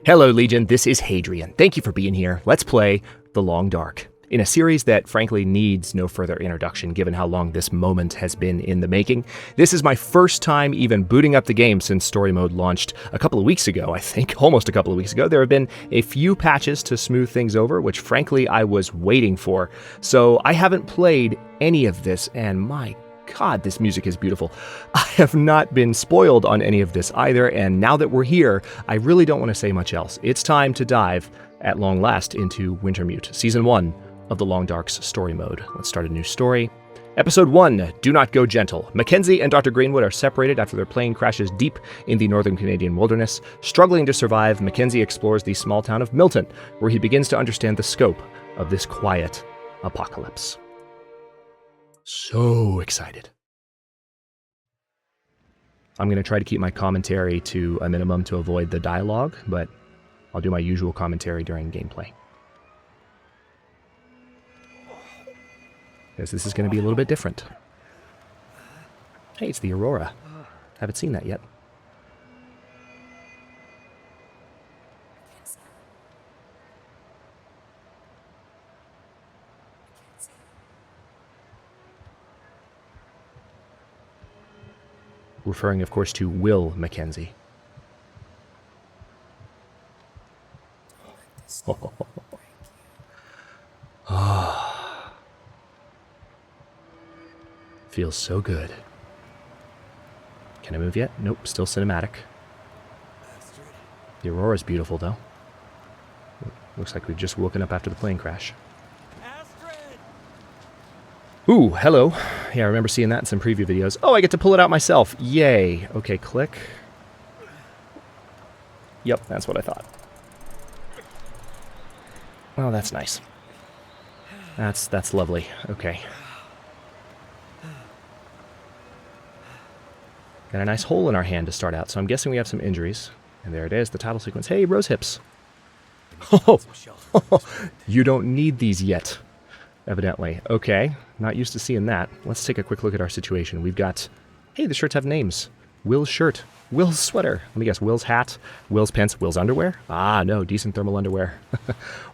Hello, Legion. This is Hadrian. Thank you for being here. Let's play The Long Dark, in a series that frankly needs no further introduction given how long this moment has been in the making. This is my first time even booting up the game since story mode launched a couple of weeks ago, I think, almost a couple of weeks ago. There have been a few patches to smooth things over, which frankly I was waiting for. So I haven't played any of this, and my God, this music is beautiful. I have not been spoiled on any of this either, and now that we're here, I really don't want to say much else. It's time to dive, at long last, into Wintermute, Season 1 of The Long Dark's story mode. Let's start a new story. Episode 1, Do Not Go Gentle. Mackenzie and Dr. Greenwood are separated after their plane crashes deep in the northern Canadian wilderness. Struggling to survive, Mackenzie explores the small town of Milton, where he begins to understand the scope of this quiet apocalypse. So excited. I'm going to try to keep my commentary to a minimum to avoid the dialogue, but I'll do my usual commentary during gameplay. Because this is going to be a little bit different. Hey, it's the Aurora. Haven't seen that yet. Referring, of course, to Will Mackenzie. Oh. Feels so good. Can I move yet? Nope, still cinematic. The Aurora's beautiful, though. Looks like we've just woken up after the plane crash. Ooh, hello. Yeah, I remember seeing that in some preview videos. Oh, I get to pull it out myself. Yay. Okay, click. Yep, that's what I thought. Oh, that's nice. That's lovely. Okay. Got a nice hole in our hand to start out, so I'm guessing we have some injuries. And there it is, the title sequence. Hey, rose hips. Oh, you don't need these yet. Evidently. Okay, not used to seeing that. Let's take a quick look at our situation. We've got, hey, the shirts have names. Will's shirt, Will's sweater. Let me guess, Will's hat, Will's pants, Will's underwear? Ah, no, decent thermal underwear.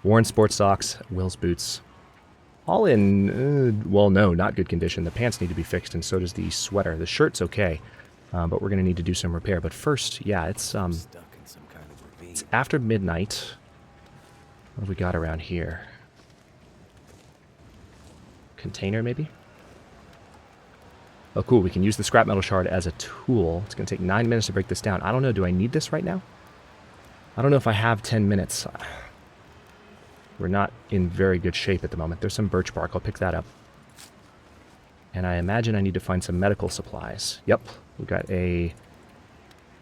Worn sports socks, Will's boots. All in, well, no, not good condition. The pants need to be fixed, and so does the sweater. The shirt's okay, but we're going to need to do some repair. But first, yeah, it's after midnight. What have we got around here? Container, maybe? Oh, cool. We can use the scrap metal shard as a tool. It's going to take 9 minutes to break this down. I don't know. Do I need this right now? I don't know if I have 10 minutes. We're not in very good shape at the moment. There's some birch bark. I'll pick that up. And I imagine I need to find some medical supplies. Yep. We've got a...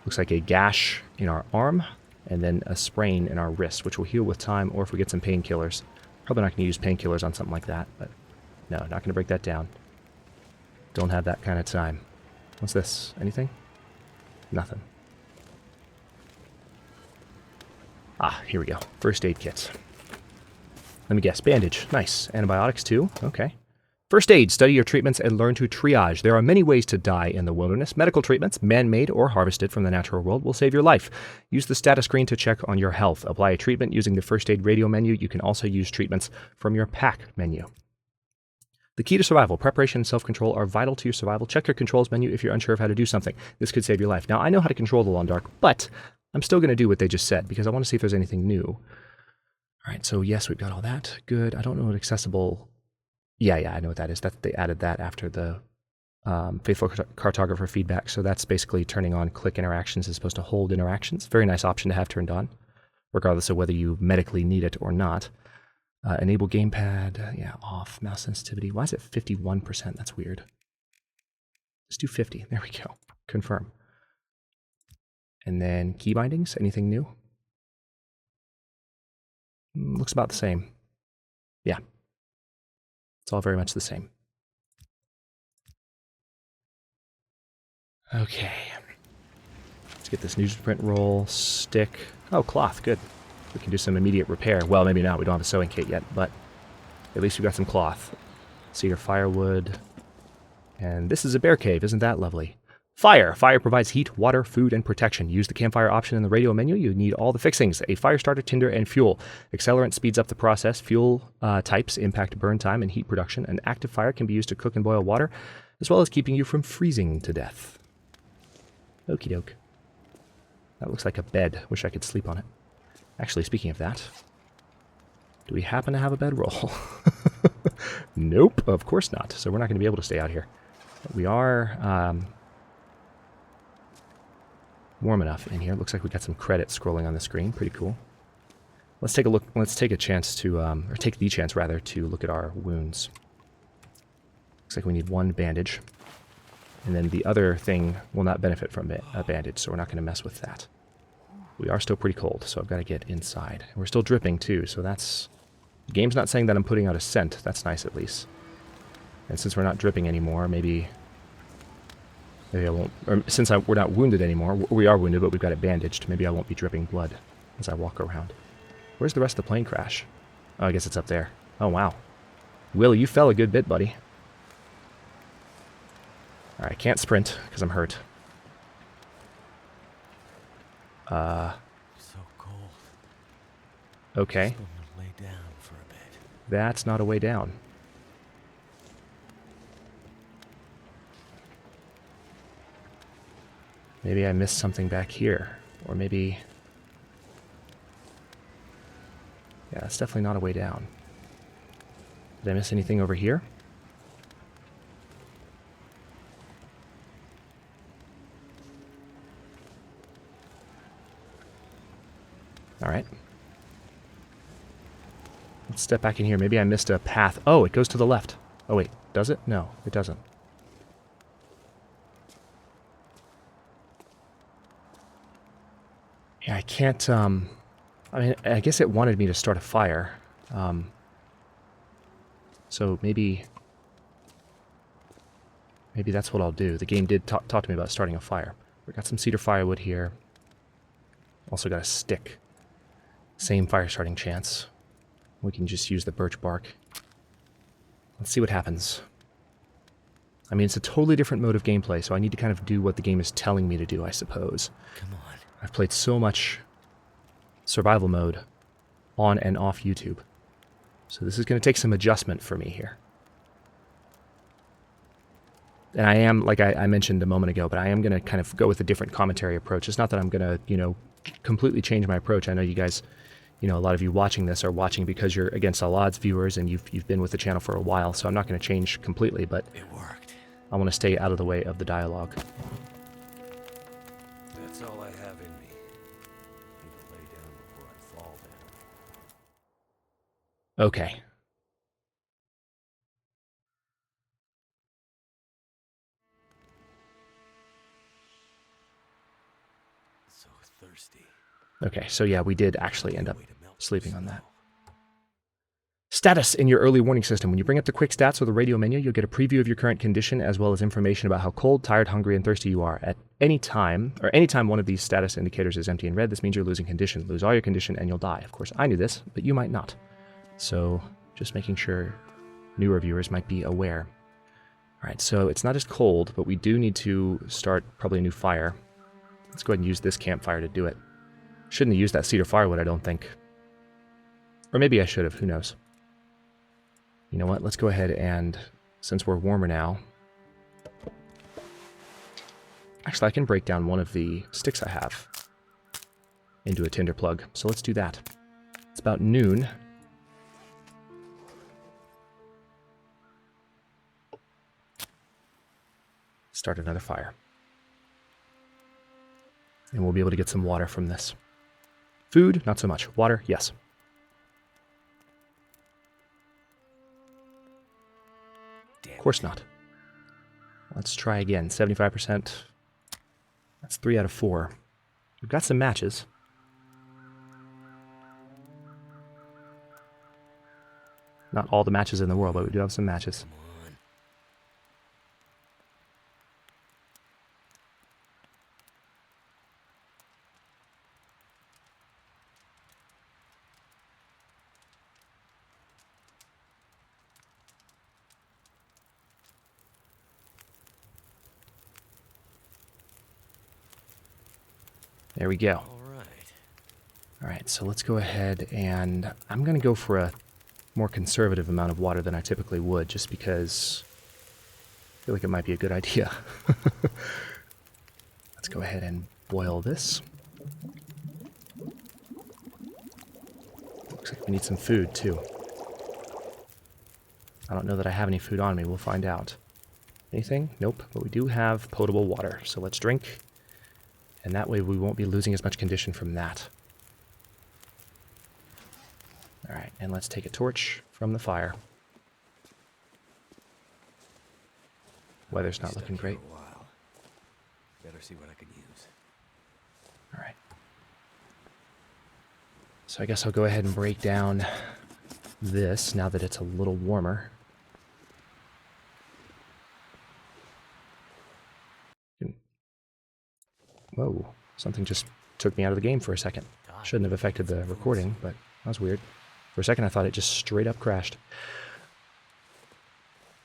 looks like a gash in our arm, and then a sprain in our wrist, which will heal with time, or if we get some painkillers. Probably not going to use painkillers on something like that, but... no, not going to break that down. Don't have that kind of time. What's this? Anything? Nothing. Ah, here we go. First aid kits. Let me guess. Bandage. Nice. Antibiotics too. Okay. First aid. Study your treatments and learn to triage. There are many ways to die in the wilderness. Medical treatments, man-made or harvested from the natural world, will save your life. Use the status screen to check on your health. Apply a treatment using the first aid radio menu. You can also use treatments from your pack menu. The key to survival, preparation and self-control are vital to your survival. Check your controls menu if you're unsure of how to do something. This could save your life. Now, I know how to control the Long Dark, but I'm still going to do what they just said because I want to see if there's anything new. All right, so yes, we've got all that. Good. I don't know what accessible... Yeah, I know what that is. They added that after the Faithful Cartographer feedback, so that's basically turning on click interactions as opposed to hold interactions. Very nice option to have turned on, regardless of whether you medically need it or not. Enable gamepad, yeah, off. Mouse sensitivity. Why is it 51%? That's weird. Let's do 50. There we go. Confirm. And then key bindings. Anything new? Looks about the same. Yeah. It's all very much the same. Okay. Let's get this newsprint roll, stick. Oh, cloth. Good. We can do some immediate repair. Well, maybe not. We don't have a sewing kit yet, but at least we've got some cloth. Cedar firewood. And this is a bear cave. Isn't that lovely? Fire. Fire provides heat, water, food, and protection. Use the campfire option in the radio menu. You need all the fixings: a fire starter, tinder, and fuel. Accelerant speeds up the process. Fuel types impact burn time and heat production. An active fire can be used to cook and boil water, as well as keeping you from freezing to death. Okie doke. That looks like a bed. Wish I could sleep on it. Actually, speaking of that, do we happen to have a bedroll? Nope, of course not. So we're not going to be able to stay out here. We are warm enough in here. Looks like we got some credits scrolling on the screen. Pretty cool. Let's take a look. Let's take a chance to, or take the chance rather, to look at our wounds. Looks like we need one bandage. And then the other thing will not benefit from a bandage, so we're not going to mess with that. We are still pretty cold, so I've got to get inside. We're still dripping too, so that's... The game's not saying that I'm putting out a scent. That's nice, at least. And since we're not dripping anymore, maybe I won't... Or since we're not wounded anymore, we are wounded, but we've got it bandaged. Maybe I won't be dripping blood as I walk around. Where's the rest of the plane crash? Oh, I guess it's up there. Oh, wow. Will, you fell a good bit, buddy. Alright, I can't sprint, because I'm hurt. So cold. Okay. Just want to lay down for a bit. That's not a way down. Maybe I missed something back here. Or maybe... Yeah, that's definitely not a way down. Did I miss anything over here? Alright. Let's step back in here. Maybe I missed a path. Oh, it goes to the left. Oh, wait. Does it? No, it doesn't. Yeah, I can't, I mean, I guess it wanted me to start a fire. So maybe that's what I'll do. The game did talk to me about starting a fire. We've got some cedar firewood here. Also got a stick. Same fire starting chance. We can just use the birch bark. Let's see what happens. I mean, it's a totally different mode of gameplay, so I need to kind of do what the game is telling me to do, I suppose. Come on. I've played so much survival mode on and off YouTube. So this is going to take some adjustment for me here. And I am, like I mentioned a moment ago, but I am going to kind of go with a different commentary approach. It's not that I'm going to, you know, completely change my approach. I know you guys, you know, a lot of you watching this are watching because you're Against All Odds viewers and you've been with the channel for a while, so I'm not going to change completely, but It worked. I want to stay out of the way of the dialogue. That's all I have in me. Need to lay down before I fall down. Okay. So thirsty. Okay, so yeah, we did actually end up sleeping on that. Status in your early warning system. When you bring up the quick stats or the radio menu, you'll get a preview of your current condition as well as information about how cold, tired, hungry, and thirsty you are. At any time one of these status indicators is empty in red, this means you're losing condition. Lose all your condition and you'll die. Of course, I knew this, but you might not. So just making sure newer viewers might be aware. All right, so it's not as cold, but we do need to start probably a new fire. Let's go ahead and use this campfire to do it. Shouldn't have used that cedar firewood, I don't think. Or maybe I should have, who knows. You know what, let's go ahead and, since we're warmer now... Actually, I can break down one of the sticks I have into a tinder plug, so let's do that. It's about noon. Start another fire. And we'll be able to get some water from this. Food, not so much. Water, yes. Of course not. Let's try again. 75%. That's 3 out of 4. We've got some matches. Not all the matches in the world, but we do have some matches. There we go. All right. All right, so let's go ahead and I'm going to go for a more conservative amount of water than I typically would, just because I feel like it might be a good idea. Let's go ahead and boil this. Looks like we need some food, too. I don't know that I have any food on me. We'll find out. Anything? Nope. But we do have potable water, so let's drink. And that way we won't be losing as much condition from that. Alright, and let's take a torch from the fire. Weather's not looking great. Better see what I can use. Alright. So I guess I'll go ahead and break down this now that it's a little warmer. Whoa, something just took me out of the game for a second. Shouldn't have affected the recording, but that was weird. For a second I thought it just straight up crashed.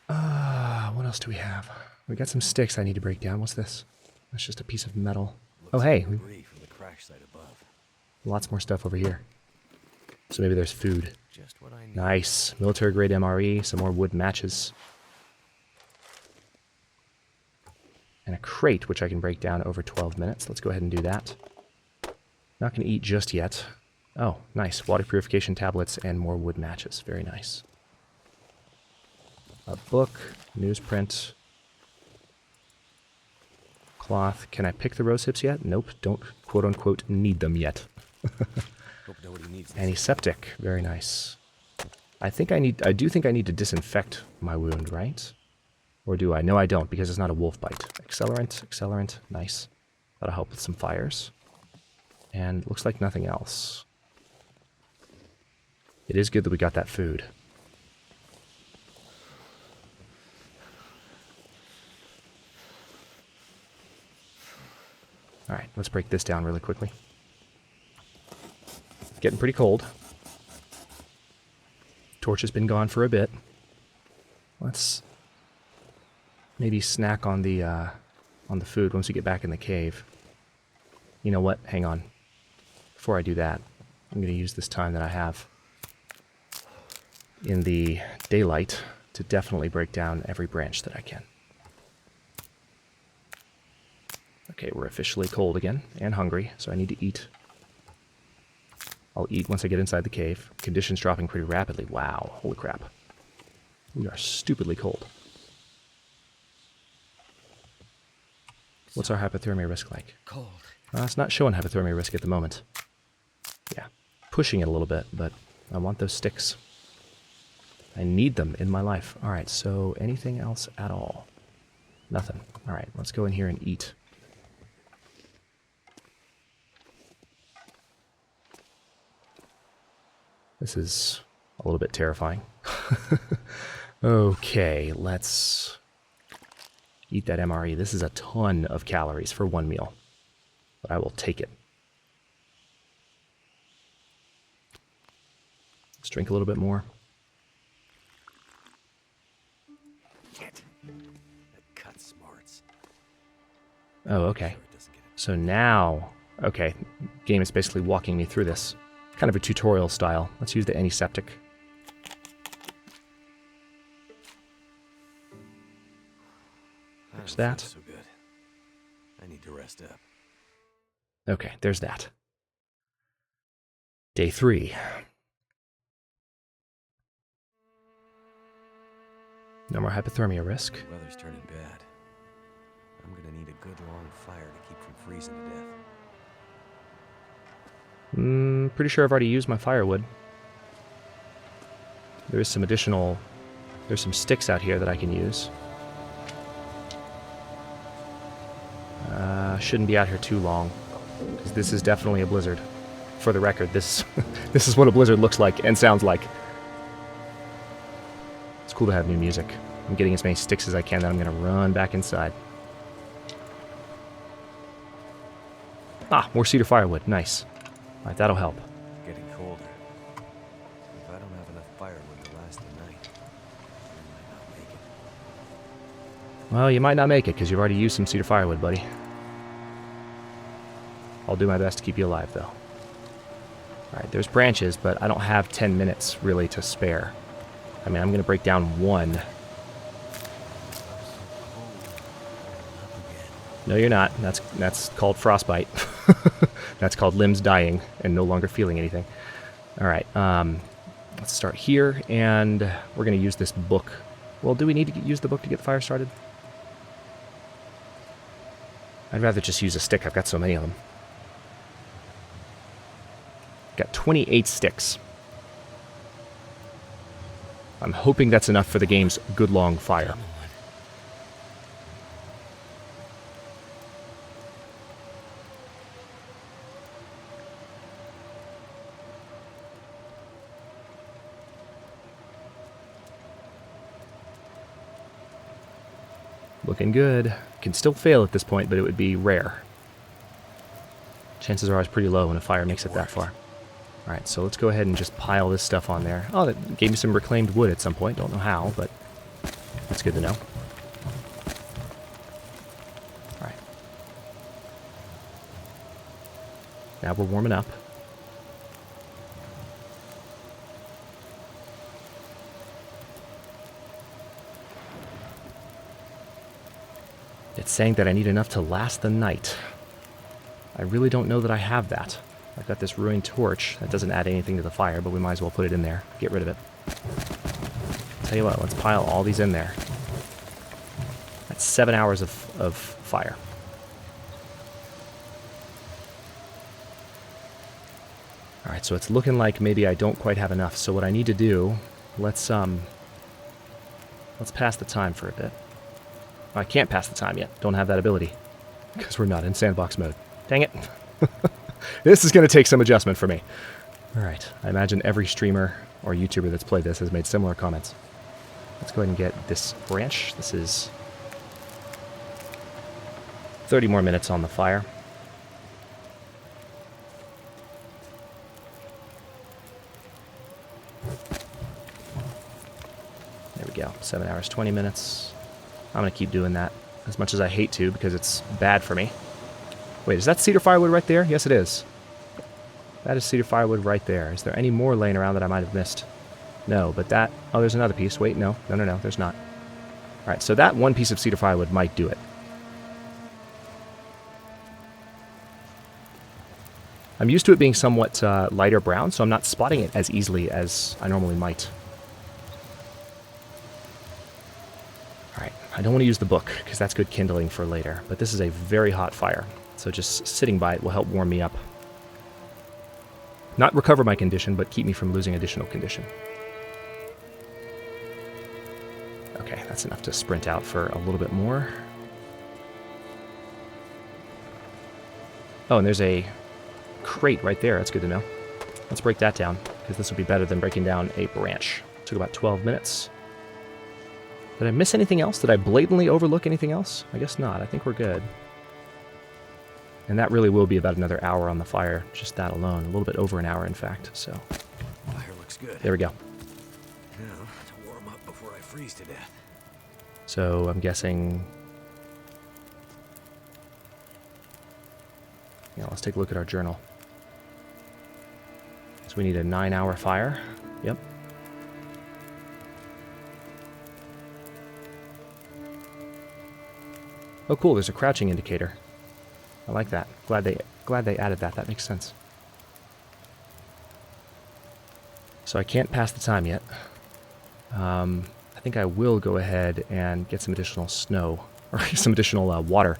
What else do we have? We got some sticks I need to break down. What's this? That's just a piece of metal. Oh, hey. From the crash site above. Lots more stuff over here. So maybe there's food. Just what I need. Nice. Military grade MRE, some more wood matches. And a crate, which I can break down over 12 minutes. Let's go ahead and do that. Not going to eat just yet. Oh, nice. Water purification tablets and more wood matches. Very nice. A book, newsprint, cloth. Can I pick the rose hips yet? Nope. Don't quote-unquote need them yet. Hope nobody needs this. Antiseptic. Very nice. I do think I need to disinfect my wound, right? Or do I? No, I don't, because it's not a wolf bite. Accelerant. Nice. That'll help with some fires. And looks like nothing else. It is good that we got that food. Alright, let's break this down really quickly. Getting pretty cold. Torch has been gone for a bit. Let's maybe snack on the food once we get back in the cave. You know what? Hang on. Before I do that, I'm going to use this time that I have in the daylight to definitely break down every branch that I can. Okay, we're officially cold again, and hungry, so I need to eat. I'll eat once I get inside the cave. Conditions dropping pretty rapidly. Wow, holy crap. We are stupidly cold. What's our hypothermia risk like? Cold. It's not showing hypothermia risk at the moment. Yeah, pushing it a little bit, but I want those sticks. I need them in my life. Alright, so anything else at all? Nothing. Alright, let's go in here and eat. This is a little bit terrifying. Okay, let's eat that MRE. This is a ton of calories for one meal, but I will take it. Let's drink a little bit more. Get that cut smarts. Oh, okay. So now, okay, game is basically walking me through this. Kind of a tutorial style. Let's use the antiseptic. There's that. So good. I need to rest up. Okay, there's that. Day 3. No more hypothermia risk. Weather's turning bad. I'm gonna need a good long fire to keep from freezing to death. Pretty sure I've already used my firewood. There's some sticks out here that I can use. Shouldn't be out here too long, because this is definitely a blizzard. For the record, this is what a blizzard looks like and sounds like. It's cool to have new music. I'm getting as many sticks as I can, then I'm going to run back inside. Ah, more cedar firewood. Nice. Alright, that'll help. Getting colder. If I don't have enough firewood to last the night, I might not make it. Well, you might not make it, because you've already used some cedar firewood, buddy. I'll do my best to keep you alive, though. Alright, there's branches, but I don't have 10 minutes, really, to spare. I mean, I'm going to break down one. No, you're not. That's called frostbite. That's called limbs dying and no longer feeling anything. Alright, let's start here, and we're going to use this book. Well, do we need to use the book to get the fire started? I'd rather just use a stick. I've got so many of them. Got 28 sticks. I'm hoping that's enough for the game's good long fire. Looking good. Can still fail at this point, but it would be rare. Chances are always pretty low when a fire makes it that far. Alright, so let's go ahead and just pile this stuff on there. Oh, that gave me some reclaimed wood at some point. Don't know how, but that's good to know. Alright. Now we're warming up. It's saying that I need enough to last the night. I really don't know that I have that. I've got this ruined torch. That doesn't add anything to the fire, but we might as well put it in there. Get rid of it. Tell you what, let's pile all these in there. That's 7 hours of fire. Alright, so it's looking like maybe I don't quite have enough. So what I need to do, let's pass the time for a bit. I can't pass the time yet. Don't have that ability. Because we're not in sandbox mode. Dang it. This is going to take some adjustment for me. Alright, I imagine every streamer or YouTuber that's played this has made similar comments. Let's go ahead and get this branch. This is 30 more minutes on the fire. There we go. 7 hours, 20 minutes. I'm going to keep doing that as much as I hate to because it's bad for me. Wait, is that cedar firewood right there? Yes, it is. That is cedar firewood right there. Is there any more laying around that I might have missed? No, but that... Oh, there's another piece. Wait, no. No, there's not. Alright, so that one piece of cedar firewood might do it. I'm used to it being somewhat lighter brown, so I'm not spotting it as easily as I normally might. Alright, I don't want to use the book, because that's good kindling for later. But this is a very hot fire, so just sitting by it will help warm me up. Not recover my condition, but keep me from losing additional condition. Okay, that's enough to sprint out for a little bit more. Oh, and there's a crate right there. That's good to know. Let's break that down, because this will be better than breaking down a branch. Took about 12 minutes. Did I miss anything else? Did I blatantly overlook anything else? I guess not. I think we're good. And that really will be about another hour on the fire, just that alone. A little bit over an hour, in fact. So Fire looks good. there we go. Now, to warm up before I freeze to death. So I'm guessing... Yeah, let's take a look at our journal. So we need a 9-hour fire. Yep. Oh, cool. There's a crouching indicator. I like that. Glad they added that. That makes sense. So I can't pass the time yet. I think I will go ahead and get some additional snow, or some additional water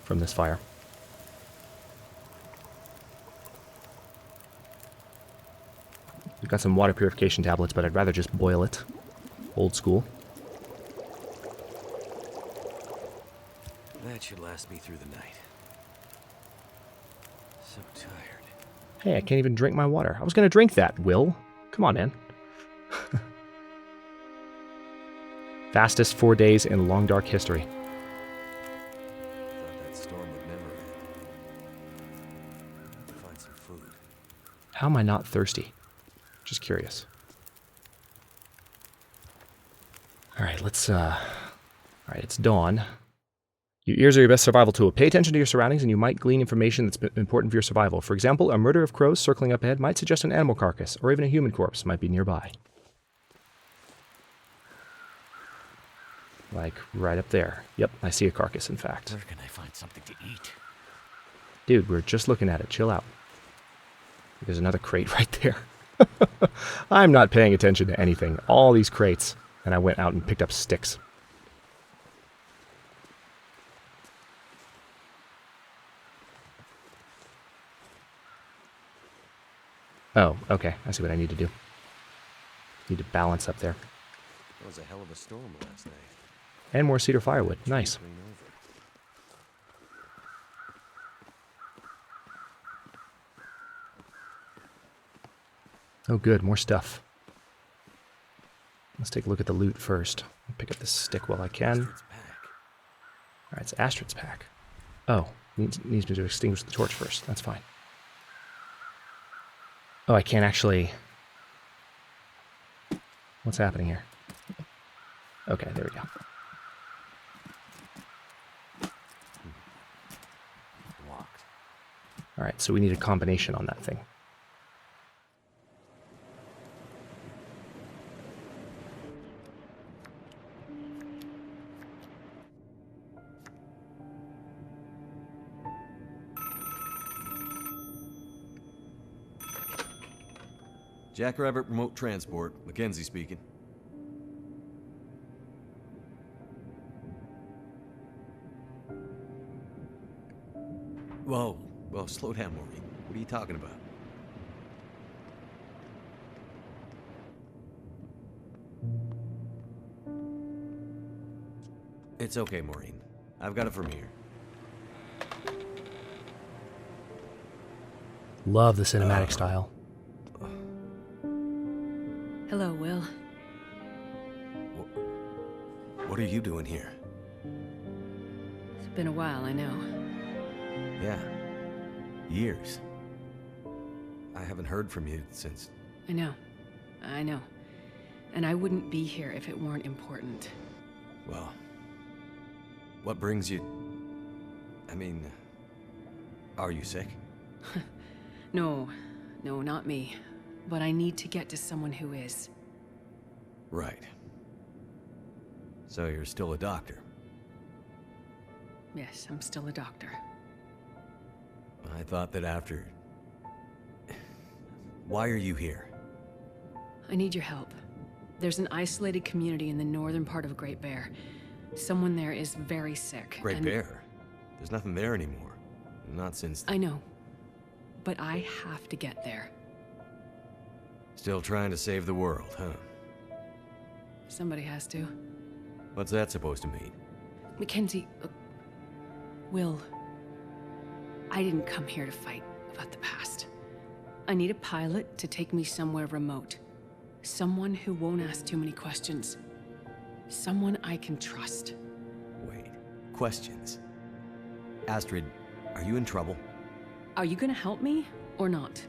from this fire. We've got some water purification tablets, but I'd rather just boil it. Old school. That should last me through the night. So tired. Hey, I can't even drink my water. I was going to drink that, Will. Come on, man. Fastest 4 days in long dark history. Thought that storm would never end. Find some food. How am I not thirsty? Just curious. Alright, let's, Alright, it's dawn. Your ears are your best survival tool. Pay attention to your surroundings and you might glean information that's important for your survival. For example, a murder of crows circling up ahead might suggest an animal carcass, or even a human corpse might be nearby. Like, right up there. Yep, I see a carcass, in fact. Where can I find something to eat? Dude, we're just looking at it. Chill out. There's another crate right there. I'm not paying attention to anything. All these crates. And I went out and picked up sticks. Oh, okay. I see what I need to do. Need to balance up there. That was a hell of a storm last night. And more cedar firewood. Nice. Clean over. Oh, good. More stuff. Let's take a look at the loot first. I'll pick up this stick while I can. Astrid's pack. Alright, it's Astrid's pack. Oh, needs me to extinguish the torch first. That's fine. Oh, I can't actually... What's happening here? Okay, there we go. Locked. Alright, so we need a combination on that thing. Jackrabbit Remote Transport, Mackenzie speaking. Whoa, slow down, Maureen. What are you talking about? It's okay, Maureen. I've got it from here. Love the cinematic style. Hello, Will. What are you doing here? It's been a while, I know. Yeah. Years. I haven't heard from you since... I know. And I wouldn't be here if it weren't important. Well... What brings you... I mean... Are you sick? No, not me. But I need to get to someone who is. Right. So you're still a doctor? Yes, I'm still a doctor. I thought that after... Why are you here? I need your help. There's an isolated community in the northern part of Great Bear. Someone there is very sick. Great Bear? There's nothing there anymore. Not since... I know. But I have to get there. Still trying to save the world, huh? Somebody has to. What's that supposed to mean? Mackenzie... Will... I didn't come here to fight about the past. I need a pilot to take me somewhere remote. Someone who won't ask too many questions. Someone I can trust. Wait. Questions? Astrid, are you in trouble? Are you gonna help me, or not?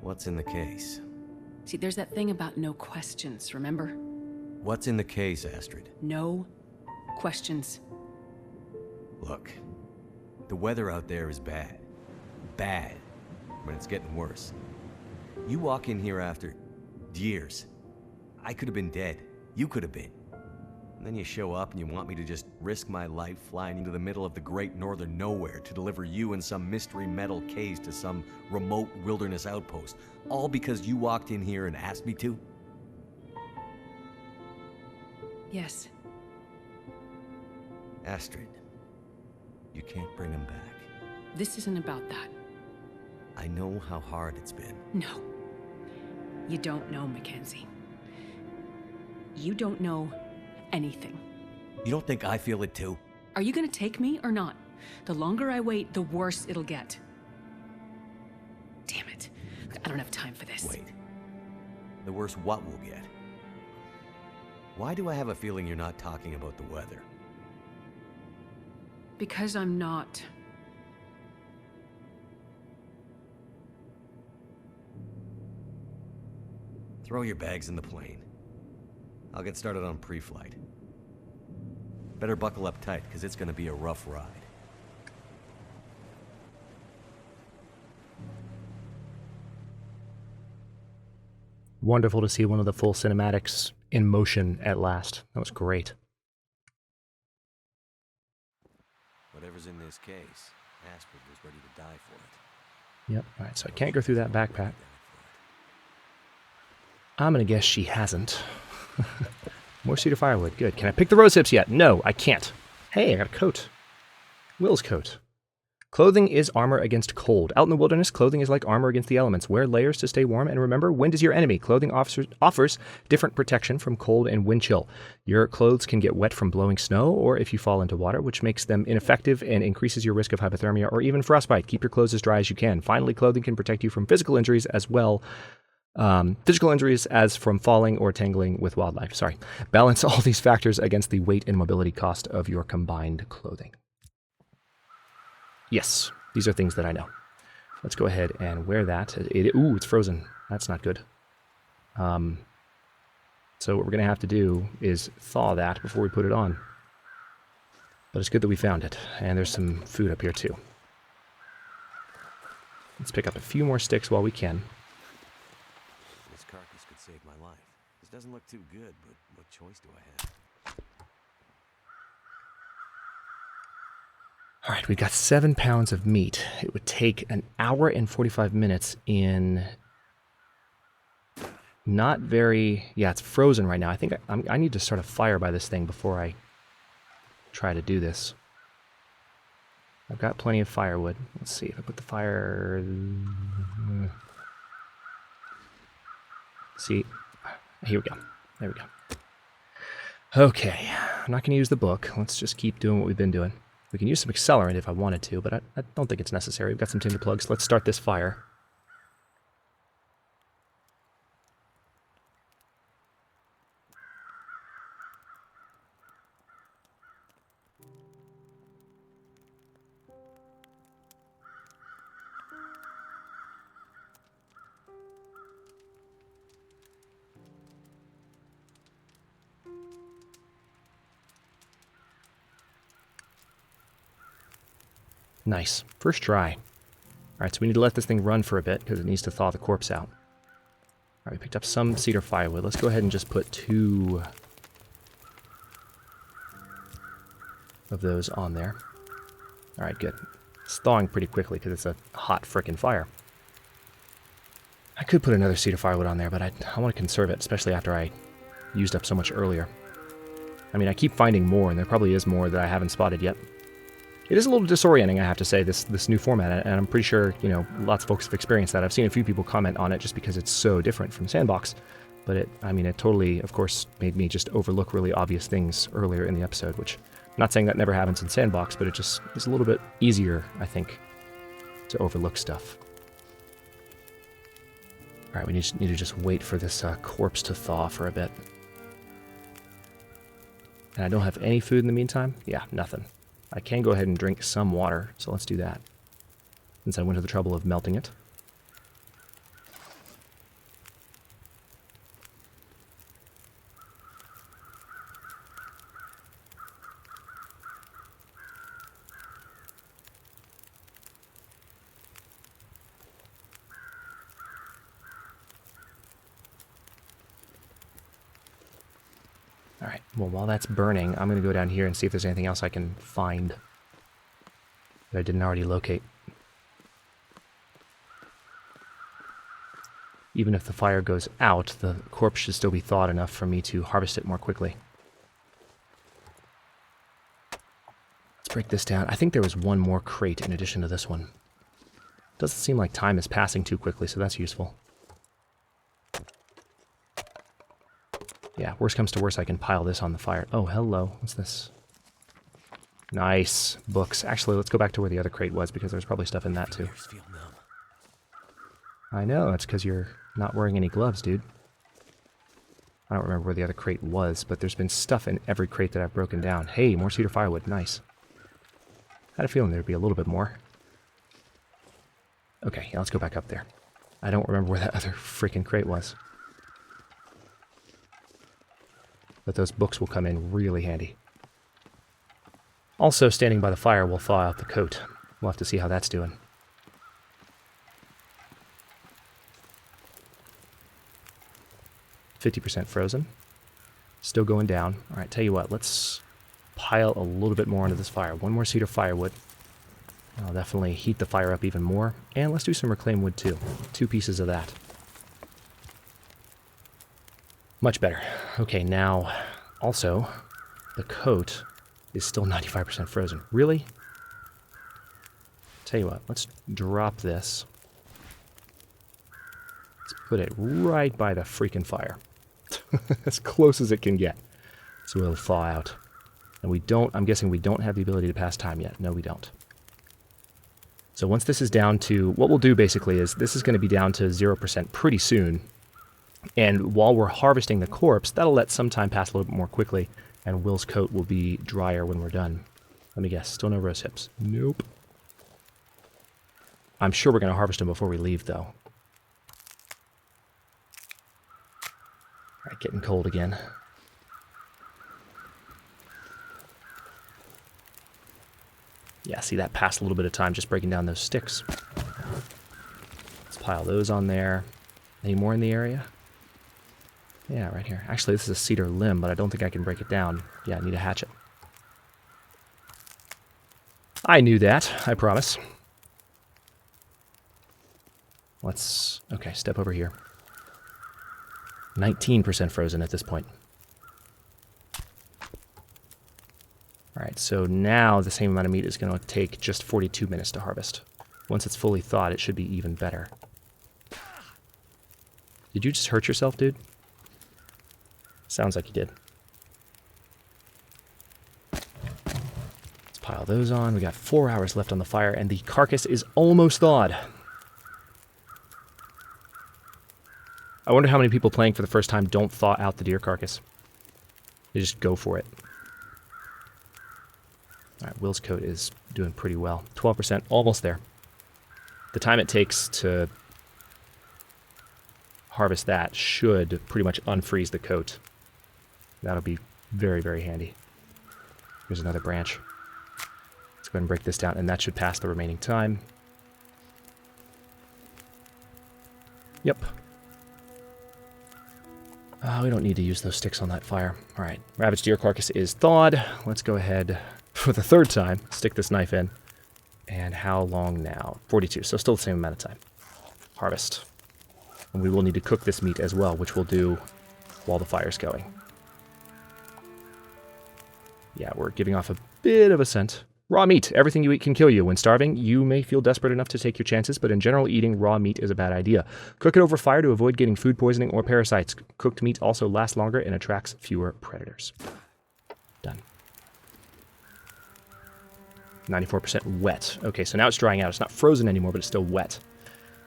What's in the case? See, there's that thing about no questions, remember? What's in the case, Astrid? No questions. Look, the weather out there is bad. Bad. But it's getting worse. You walk in here after years. I could have been dead. You could have been. And then you show up and you want me to just risk my life flying into the middle of the great northern nowhere to deliver you in some mystery metal case to some remote wilderness outpost. All because you walked in here and asked me to? Yes. Astrid, you can't bring him back. This isn't about that. I know how hard it's been. No. You don't know, Mackenzie. You don't know anything. You don't think I feel it too? Are you gonna take me or not? The longer I wait, the worse it'll get. Damn it. I don't have time for this. Wait. The worse what we'll get? Why do I have a feeling you're not talking about the weather? Because I'm not. Throw your bags in the plane. I'll get started on pre-flight. Better buckle up tight, because it's gonna be a rough ride. Wonderful to see one of the full cinematics in motion at last. That was great. Whatever's in this case, Astrid was ready to die for it. Yep. All right, so I can't go through that backpack. I'm going to guess she hasn't. More cedar firewood. Good. Can I pick the rose hips yet? No, I can't. Hey, I got a coat. Will's coat. Clothing is armor against cold. Out in the wilderness, clothing is like armor against the elements. Wear layers to stay warm, and remember, wind is your enemy. Clothing offers different protection from cold and wind chill. Your clothes can get wet from blowing snow, or if you fall into water, which makes them ineffective and increases your risk of hypothermia or even frostbite. Keep your clothes as dry as you can. Finally, clothing can protect you from physical injuries as well. Physical injuries as from falling or tangling with wildlife. Sorry. Balance all these factors against the weight and mobility cost of your combined clothing. Yes, these are things that I know. Let's go ahead and wear that. Ooh, it's frozen. That's not good. So what we're going to have to do is thaw that before we put it on. But it's good that we found it. And there's some food up here too. Let's pick up a few more sticks while we can. This carcass could save my life. This doesn't look too good, but what choice do I have? All right, we've got 7 pounds of meat. It would take an hour and 45 minutes in not very... Yeah, it's frozen right now. I think I need to start a fire by this thing before I try to do this. I've got plenty of firewood. Let's see if I put the fire... See, here we go. There we go. Okay, I'm not going to use the book. Let's just keep doing what we've been doing. We can use some accelerant if I wanted to, but I don't think it's necessary. We've got some tinder plugs. Let's start this fire. Nice. First try. Alright, so we need to let this thing run for a bit because it needs to thaw the corpse out. Alright, we picked up some cedar firewood. Let's go ahead and just put 2 of those on there. Alright, good. It's thawing pretty quickly because it's a hot frickin' fire. I could put another cedar firewood on there, but I want to conserve it, especially after I used up so much earlier. I mean, I keep finding more, and there probably is more that I haven't spotted yet. It is a little disorienting, I have to say, this new format, and I'm pretty sure, you know, lots of folks have experienced that. I've seen a few people comment on it just because it's so different from Sandbox, but it totally, of course, made me just overlook really obvious things earlier in the episode, which I'm not saying that never happens in Sandbox, but it just is a little bit easier, I think, to overlook stuff. Alright, we need to just wait for this corpse to thaw for a bit. And I don't have any food in the meantime? Yeah, nothing. I can go ahead and drink some water, so let's do that. Since I went to the trouble of melting it. Alright, well, while that's burning, I'm going to go down here and see if there's anything else I can find that I didn't already locate. Even if the fire goes out, the corpse should still be thawed enough for me to harvest it more quickly. Let's break this down. I think there was one more crate in addition to this one. Doesn't seem like time is passing too quickly, so that's useful. Yeah, worst comes to worst, I can pile this on the fire. Oh, hello. What's this? Nice. Books. Actually, let's go back to where the other crate was, because there's probably stuff in that, too. I know, that's because you're not wearing any gloves, dude. I don't remember where the other crate was, but there's been stuff in every crate that I've broken down. Hey, more cedar firewood. Nice. I had a feeling there'd be a little bit more. Okay, yeah, let's go back up there. I don't remember where that other freaking crate was. But those books will come in really handy. Also, standing by the fire will thaw out the coat. We'll have to see how that's doing. %50 frozen. Still going down. All right, tell you what, let's pile a little bit more into this fire. One more cedar firewood. I'll definitely heat the fire up even more. And let's do some reclaimed wood too. 2 pieces of that. Much better. Okay, now, also, the coat is still 95% frozen. Really? Tell you what, let's drop this. Let's put it right by the freaking fire. As close as it can get. So it'll thaw out. And we don't, I'm guessing we don't have the ability to pass time yet. No, we don't. So once this is down to, what we'll do basically is, this is going to be down to 0% pretty soon. And while we're harvesting the corpse, that'll let some time pass a little bit more quickly, and Will's coat will be drier when we're done. Let me guess, still no rose hips. Nope. I'm sure we're going to harvest them before we leave, though. Alright, getting cold again. Yeah, see, that passed a little bit of time just breaking down those sticks. Let's pile those on there. Any more in the area? Yeah, right here. Actually, this is a cedar limb, but I don't think I can break it down. Yeah, I need a hatchet. I knew that, I promise. Let's... okay, step over here. 19% frozen at this point. Alright, so now the same amount of meat is going to take just 42 minutes to harvest. Once it's fully thawed, it should be even better. Did you just hurt yourself, dude? Sounds like you did. Let's pile those on. We got 4 hours left on the fire, and the carcass is almost thawed. I wonder how many people playing for the first time don't thaw out the deer carcass. They just go for it. Alright, Will's coat is doing pretty well. 12%, almost there. The time it takes to harvest that should pretty much unfreeze the coat. That'll be very, very handy. Here's another branch. Let's go ahead and break this down, and that should pass the remaining time. Yep. We don't need to use those sticks on that fire. Alright, ravaged deer carcass is thawed. Let's go ahead, for the 3rd time, stick this knife in. And how long now? 42, so still the same amount of time. Harvest. And we will need to cook this meat as well, which we'll do while the fire's going. Yeah, we're giving off a bit of a scent. Raw meat. Everything you eat can kill you. When starving, you may feel desperate enough to take your chances, but in general, eating raw meat is a bad idea. Cook it over fire to avoid getting food poisoning or parasites. Cooked meat also lasts longer and attracts fewer predators. Done. 94% wet. Okay, so now it's drying out. It's not frozen anymore, but it's still wet.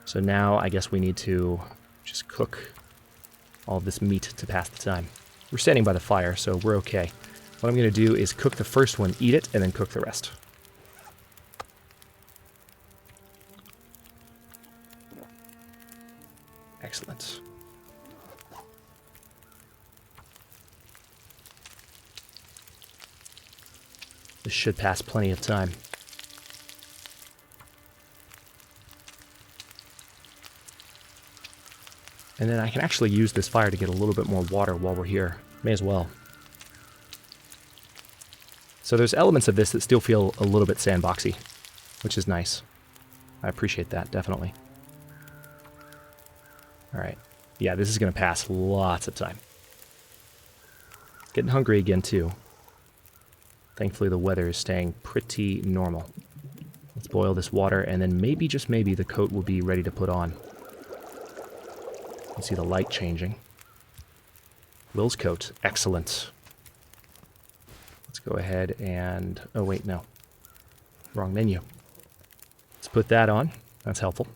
So now I guess we need to just cook all of this meat to pass the time. We're standing by the fire, so we're okay. What I'm going to do is cook the first one, eat it, and then cook the rest. Excellent. This should pass plenty of time. And then I can actually use this fire to get a little bit more water while we're here. May as well. So there's elements of this that still feel a little bit sandboxy, which is nice. I appreciate that, definitely. Alright. Yeah, this is going to pass lots of time. Getting hungry again, too. Thankfully, the weather is staying pretty normal. Let's boil this water, and then maybe, just maybe, the coat will be ready to put on. You see the light changing. Will's coat. Excellent. Let's go ahead and... oh, wait, no. Wrong menu. Let's put that on. That's helpful.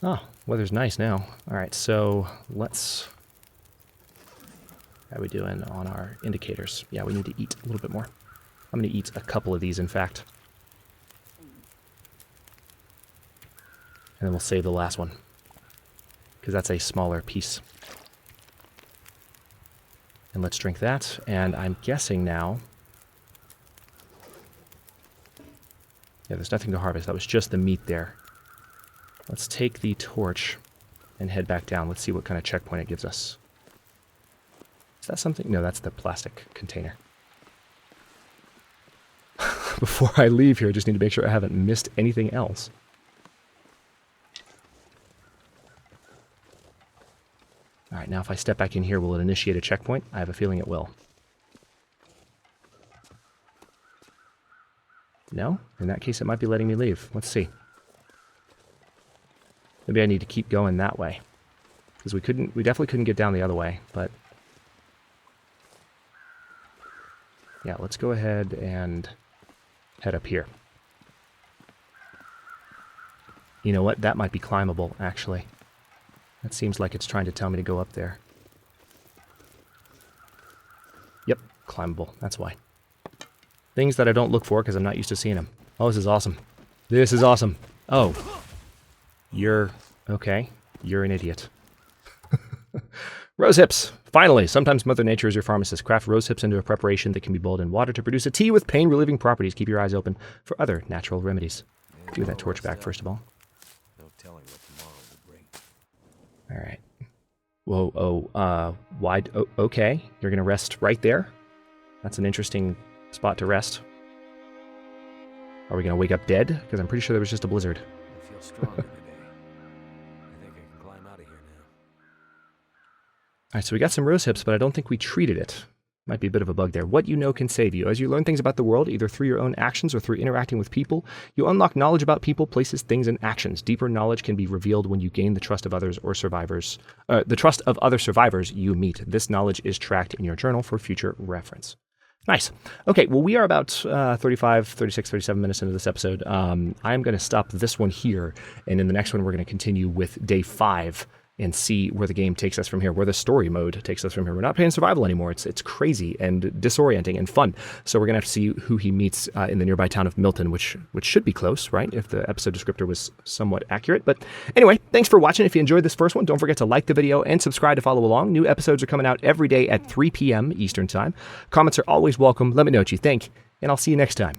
Oh, weather's nice now. Alright, so let's... how are we doing on our indicators? Yeah, we need to eat a little bit more. I'm going to eat a couple of these, in fact. And then we'll save the last one, because that's a smaller piece. And let's drink that. And I'm guessing now Yeah, there's nothing to harvest. That was just the meat there. Let's take the torch and head back down. Let's see what kind of checkpoint it gives us. Is that something? No, that's the plastic container. Before I leave here, I just need to make sure I haven't missed anything else. Alright, now if I step back in here, will it initiate a checkpoint? I have a feeling it will. No? In that case, it might be letting me leave. Let's see. Maybe I need to keep going that way. Because we definitely couldn't get down the other way, but... yeah, let's go ahead and head up here. You know what? That might be climbable, actually. That seems like it's trying to tell me to go up there. Yep, climbable. That's why. Things that I don't look for because I'm not used to seeing them. Oh, this is awesome. This is awesome. Oh. You're... okay. You're an idiot. Rose hips. Finally, sometimes Mother Nature is your pharmacist. Craft rose hips into a preparation that can be boiled in water to produce a tea with pain-relieving properties. Keep your eyes open for other natural remedies. Give that torch back, first of all. No telling what tomorrow will bring. All right. Whoa, wide. Oh, okay. You're going to rest right there? That's an interesting spot to rest. Are we going to wake up dead? Because I'm pretty sure there was just a blizzard. I feel stronger today. I think I can climb out of here now. All right, so we got some rose hips, but I don't think we treated it. Might be a bit of a bug there. What you know can save you. As you learn things about the world, either through your own actions or through interacting with people, you unlock knowledge about people, places, things, and actions. Deeper knowledge can be revealed when you gain the trust of others or survivors. The trust of other survivors you meet. This knowledge is tracked in your journal for future reference. Nice. Okay, well, we are about 35, 36, 37 minutes into this episode. I'm going to stop this one here, and in the next one, we're going to continue with day 5 and see where the game takes us from here, where the story mode takes us from here. We're not playing survival anymore. It's crazy and disorienting and fun. So we're going to have to see who he meets in the nearby town of Milton, which should be close, right? If the episode descriptor was somewhat accurate. But anyway, thanks for watching. If you enjoyed this first one, don't forget to like the video and subscribe to follow along. New episodes are coming out every day at 3 p.m. Eastern Time. Comments are always welcome. Let me know what you think, and I'll see you next time.